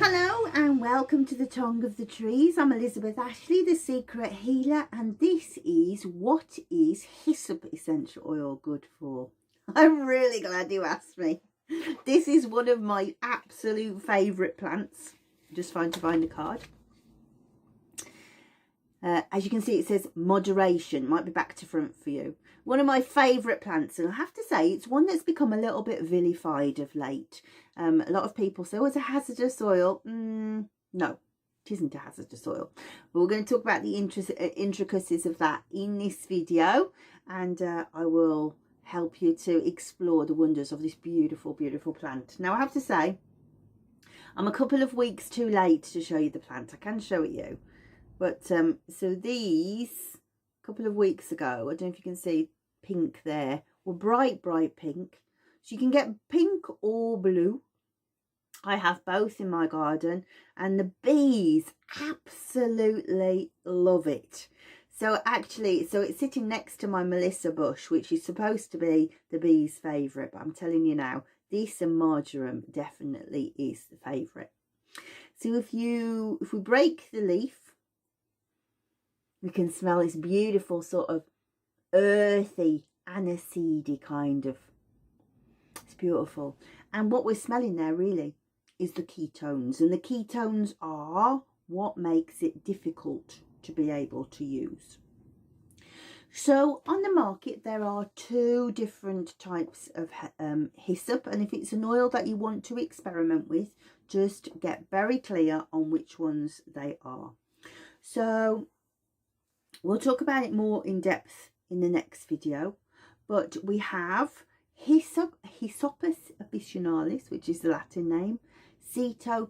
Hello and welcome to the Tongue of the Trees. I'm Elizabeth Ashley, the Secret Healer, and this is what is Hyssop Essential Oil good for? I'm really glad you asked me. This is one of my absolute favourite plants. Just trying to find the card. As you can see, it says moderation. Might be back to front for you. One of my favourite plants, and I have to say it's one that's become a little bit vilified of late. A lot of people say, oh, it's a hazardous oil. No, it isn't a hazardous oil. But we're going to talk about the intricacies of that in this video, and I will help you to explore the wonders of this beautiful, beautiful plant. Now, I have to say, I'm a couple of weeks too late to show you the plant. I can show it you. But so these, a couple of weeks ago, I don't know if you can see pink there, were bright, bright pink. So you can get pink or blue. I have both in my garden, and the bees absolutely love it. So actually, so it's sitting next to my Melissa bush, which is supposed to be the bees' favourite. But I'm telling you now, this and marjoram definitely is the favourite. So if we break the leaf, we can smell this beautiful sort of earthy, aniseedy kind of, it's beautiful. And what we're smelling there really is the ketones. And the ketones are what makes it difficult to be able to use. So on the market, there are two different types of hyssop. And if it's an oil that you want to experiment with, just get very clear on which ones they are. So we'll talk about it more in depth in the next video, but we have Hyssopus officinalis, which is the Latin name, CT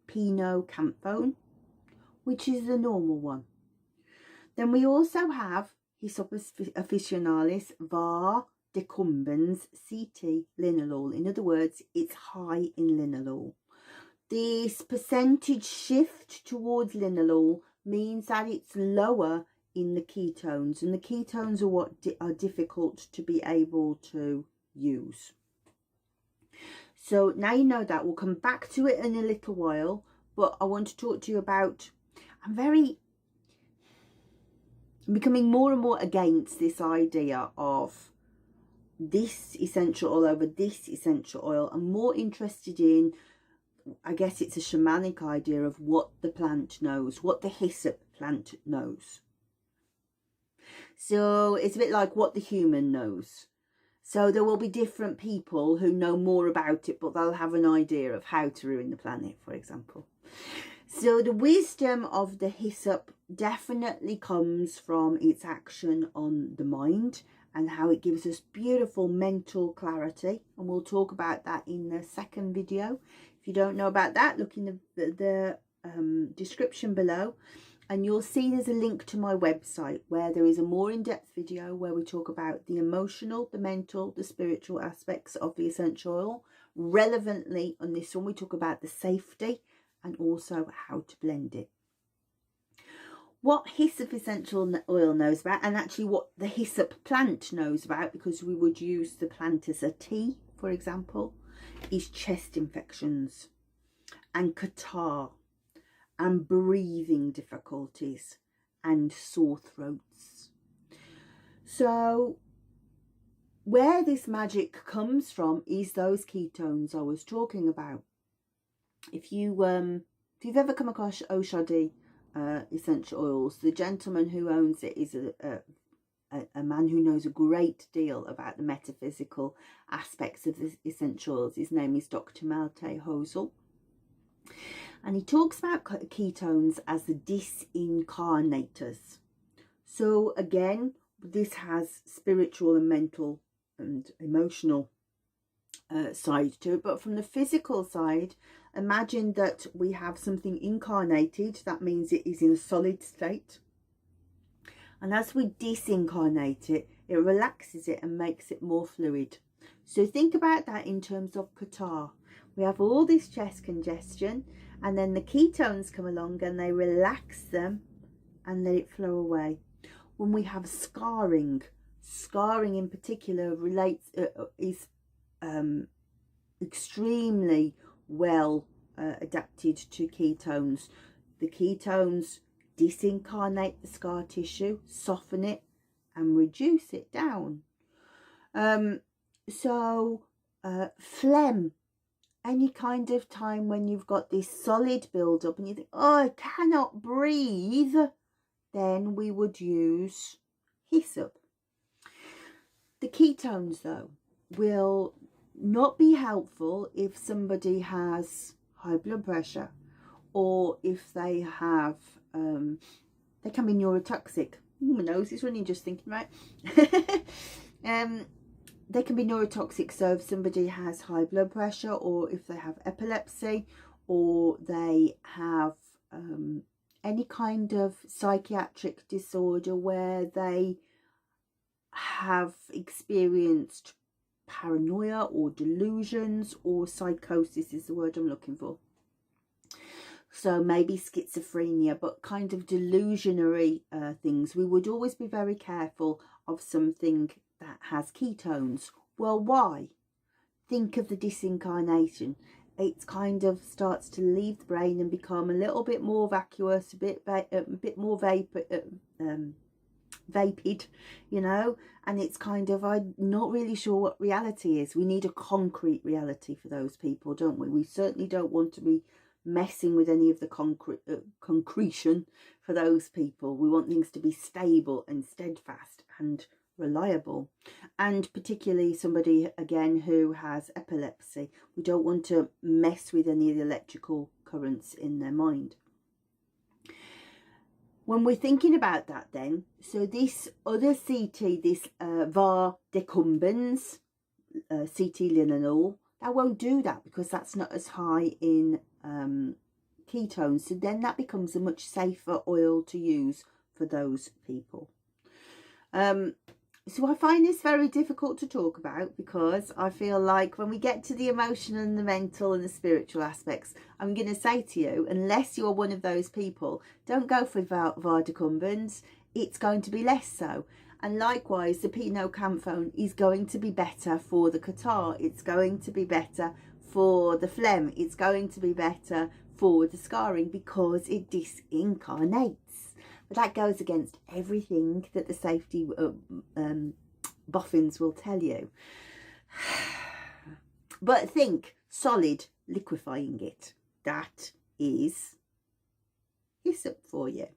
pinocampone, which is the normal one. Then we also have Hyssopus officinalis var decumbens CT linalool. In other words, it's high in linalool. This percentage shift towards linalool means that it's lower in the ketones, and the ketones are what are difficult to be able to use. So now you know that. We'll come back to it in a little while, but I want to talk to you about, I'm becoming more and more against this idea of this essential oil over this essential oil. I'm more interested in, I guess it's a shamanic idea of what the plant knows, what the hyssop plant knows. So it's a bit like what the human knows. So there will be different people who know more about it, but they'll have an idea of how to ruin the planet, for example. So the wisdom of the hyssop definitely comes from its action on the mind and how it gives us beautiful mental clarity. And we'll talk about that in the second video. If you don't know about that, look in the description below, and you'll see there's a link to my website where there is a more in-depth video where we talk about the emotional, the mental, the spiritual aspects of the essential oil. Relevantly on this one, we talk about the safety and also how to blend it. What hyssop essential oil knows about, and actually what the hyssop plant knows about, because we would use the plant as a tea, for example, is chest infections and catarrh and breathing difficulties and sore throats. So where this magic comes from is those ketones I was talking about. If you've ever come across Oshadi essential oils, the gentleman who owns it is a man who knows a great deal about the metaphysical aspects of the essential oils. His name is Dr. Malte Hosel. And he talks about ketones as the disincarnators. So again, this has spiritual and mental and emotional side to it. But from the physical side, imagine that we have something incarnated. That means it is in a solid state. And as we disincarnate it, it relaxes it and makes it more fluid. So think about that in terms of catarrh. We have all this chest congestion, and then the ketones come along and they relax them and let it flow away. When we have scarring in particular is extremely well adapted to ketones. The ketones disincarnate the scar tissue, soften it and reduce it down. Phlegm, any kind of time when you've got this solid build up and you think, oh, I cannot breathe, then we would use hyssop. The ketones though will not be helpful if somebody has high blood pressure, or if they have they can be neurotoxic. My nose is running just thinking, right? They can be neurotoxic. So if somebody has high blood pressure, or if they have epilepsy, or they have any kind of psychiatric disorder where they have experienced paranoia or delusions, or psychosis is the word I'm looking for. So maybe schizophrenia, but kind of delusionary things. We would always be very careful of something that has ketones. Well, why? Think of the disincarnation. It kind of starts to leave the brain and become a little bit more vacuous, a bit more vapid, you know, and it's kind of, I'm not really sure what reality is. We need a concrete reality for those people, don't we? We certainly don't want to be messing with any of the concretion for those people. We want things to be stable and steadfast and reliable. And particularly somebody, again, who has epilepsy, we don't want to mess with any of the electrical currents in their mind. When we're thinking about that then, so this other CT, this var decumbens, CT linalool, that won't do that because that's not as high in ketones. So then that becomes a much safer oil to use for those people. So I find this very difficult to talk about, because I feel like when we get to the emotional and the mental and the spiritual aspects, I'm going to say to you, unless you're one of those people, don't go for var decumbens. It's going to be less so. And likewise, the pinocampone is going to be better for the catarrh. It's going to be better for the phlegm. It's going to be better for the scarring, because it disincarnates. But that goes against everything that the safety boffins will tell you. But think, solid, liquefying it. That is hyssop for you.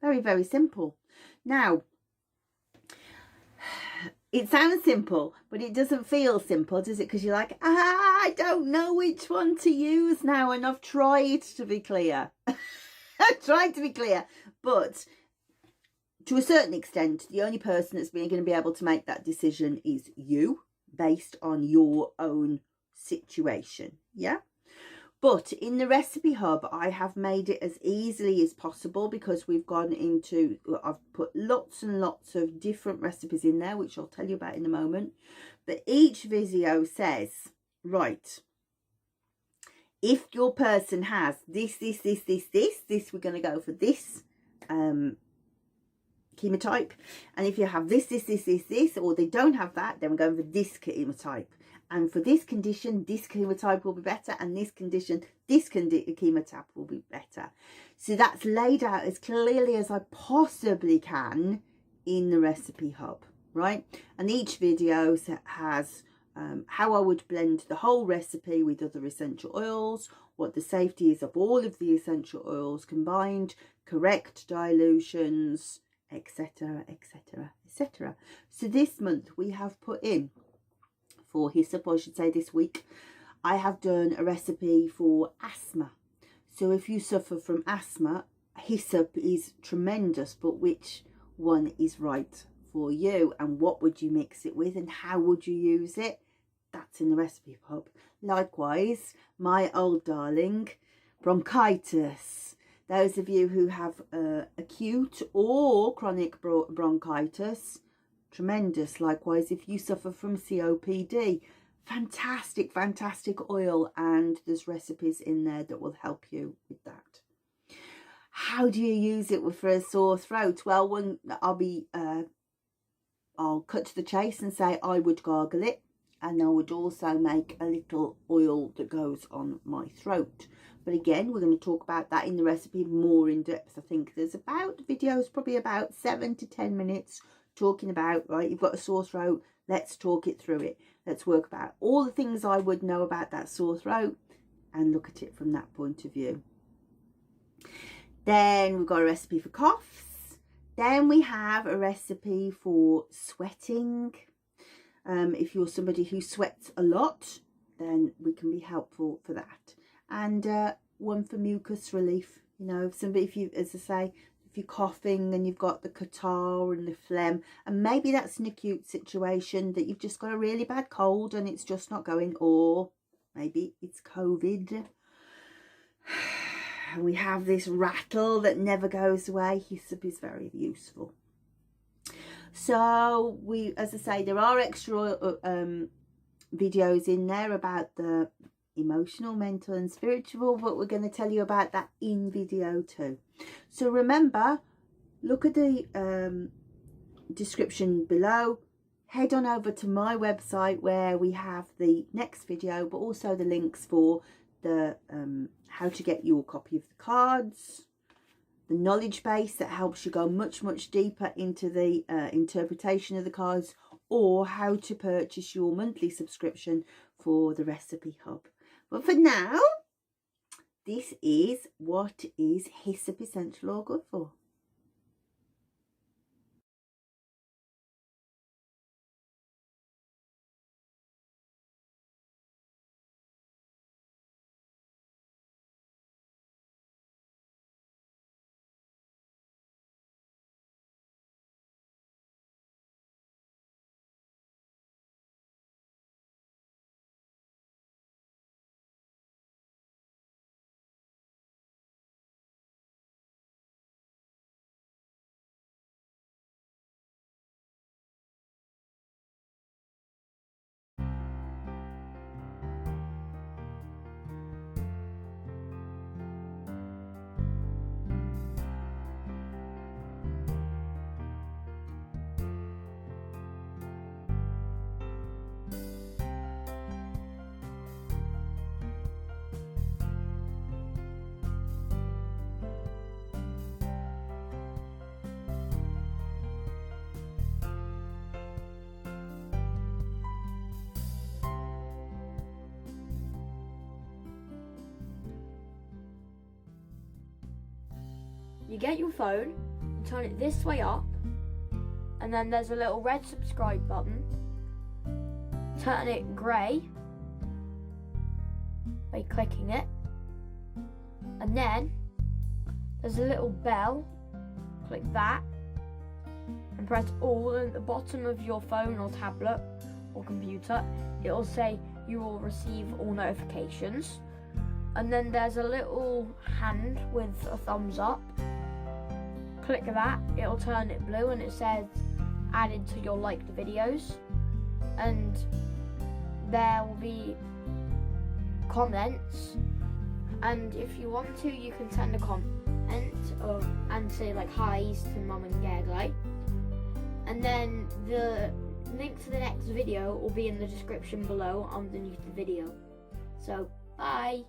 Very, very simple. Now, it sounds simple, but it doesn't feel simple, does it? Because you're like, I don't know which one to use now, and I've tried to be clear. I've tried to be clear, but to a certain extent, the only person that's going to be able to make that decision is you, based on your own situation. Yeah. But in the recipe hub, I have made it as easily as possible, because we've gone into, I've put lots and lots of different recipes in there, which I'll tell you about in a moment. But each video says, right, if your person has this, we're going to go for this chemotype. And if you have this, or they don't have that, then we're going for this chemotype. And for this condition, this chemotype will be better. And this condition, this chemotype will be better. So that's laid out as clearly as I possibly can in the recipe hub, right? And each video has how I would blend the whole recipe with other essential oils, what the safety is of all of the essential oils combined, correct dilutions, etc, etc, etc. So this month we have put in, for hyssop, I should say this week, I have done a recipe for asthma. So if you suffer from asthma, hyssop is tremendous, but which one is right for you, and what would you mix it with, and how would you use it? That's that's in the recipe hub. Likewise, my old darling, bronchitis. Those of you who have acute or chronic bronchitis, tremendous. Likewise, if you suffer from COPD, fantastic, fantastic oil, and there's recipes in there that will help you with that. How do you use it for a sore throat? Well, I'll cut to the chase and say I would gargle it, and I would also make a little oil that goes on my throat. But again, we're going to talk about that in the recipe more in depth. I think there's about, the video is probably about 7 to 10 minutes talking about, right, you've got a sore throat, let's talk it through it. Let's work about all the things I would know about that sore throat and look at it from that point of view. Then we've got a recipe for coughs. Then we have a recipe for sweating. If you're somebody who sweats a lot, then we can be helpful for that. And one for mucus relief. You know, if you, as I say, if you're coughing and you've got the catarrh and the phlegm, and maybe that's an acute situation that you've just got a really bad cold and it's just not going, or maybe it's COVID. And we have this rattle that never goes away. Hyssop is very useful. So as I say, there are extra videos in there about the emotional, mental and spiritual, but we're going to tell you about that in video 2. So remember, look at the description below. Head on over to my website where we have the next video, but also the links for the how to get your copy of the cards, the knowledge base that helps you go much, much deeper into the interpretation of the cards, or how to purchase your monthly subscription for the recipe hub. But for now, this is what is Hyssop Essential Oil good for. You get your phone, you turn it this way up, and then there's a little red subscribe button. Turn it grey by clicking it, and then there's a little bell. Click that and press all at the bottom of your phone or tablet or computer. It'll say you will receive all notifications, and then there's a little hand with a thumbs up. Click that, it'll turn it blue and it says added to your liked videos, and there will be comments, and if you want to you can send a comment and say like hi's to mum and dad, like, and then the link to the next video will be in the description below underneath the video. So bye.